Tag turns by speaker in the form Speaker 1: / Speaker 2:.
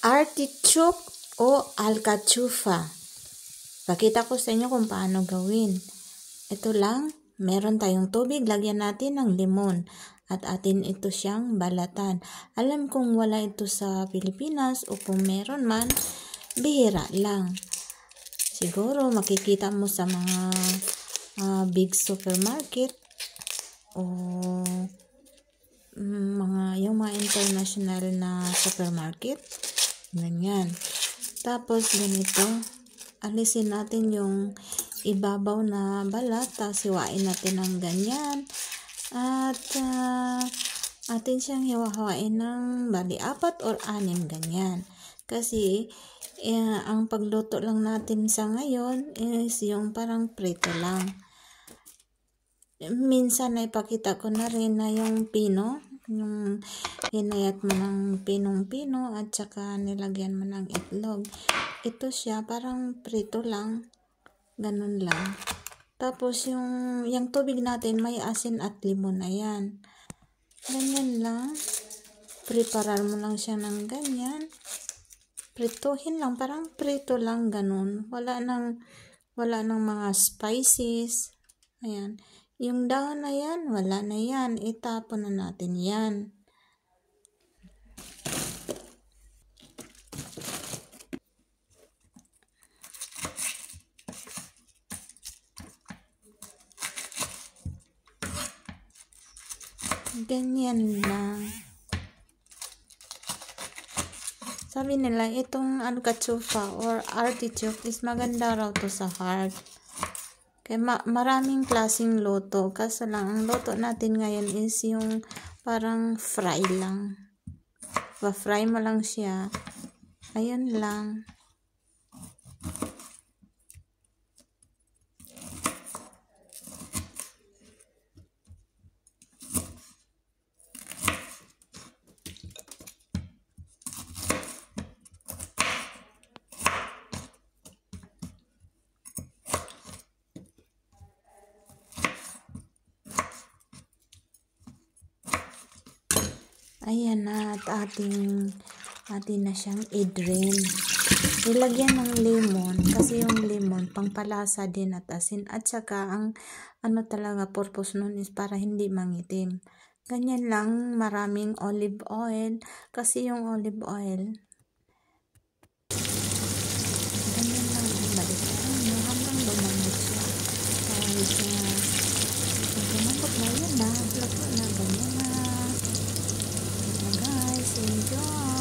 Speaker 1: artichoke o alcachofa. Pakita ko sa inyo kung paano gawin. Ito lang, meron tayong tubig, lagyan natin ng limon at atin ito siyang balatan. Alam kong wala ito sa Pilipinas o kung meron man, bihira lang. Siguro makikita mo sa mga big supermarket o yung mga international na supermarket. Ganyan. Tapos ganito, alisin natin yung ibabaw na balat, tapos hiwain natin ng ganyan. At atin siyang hiwa-hiwain ng bali 4 or 6 ganyan. Kasi ang pagluto lang natin sa ngayon is yung parang prito lang. Minsan na ipakita ko na rin na yung pino, yung hinayat mo ng pinong-pino at saka nilagyan mo ng itlog. Ito siya parang prito lang, ganun lang. Tapos yung tubig natin may asin at limon na yan. Ganyan lang. Preparar mo lang siya ng ganyan. Prituhin lang, parang prito lang ganun. Wala nang mga spices. Ayan. Yung dahon na yan, wala na yan. Itapon na natin yan. Ganyan lang. Sabi nila, itong alcachofa or artichoke is maganda raw to sa heart. Kaya maraming klaseng luto. Kaso lang, ang luto natin ngayon is yung parang fry lang. Pa-fry mo lang siya. Ayun lang. Ayan na, at atin na siyang i-drain. Ilagyan ng lemon kasi yung lemon pangpalasa din at asin, at saka ang talaga purpose nun is para hindi mangitim. Ganyan lang, maraming olive oil kasi yung olive oil ganyan lang, balikan mo hanggang lumambot siya. Dahil sa lumambot na yun na, luto na, ganyan na. Guys, enjoy!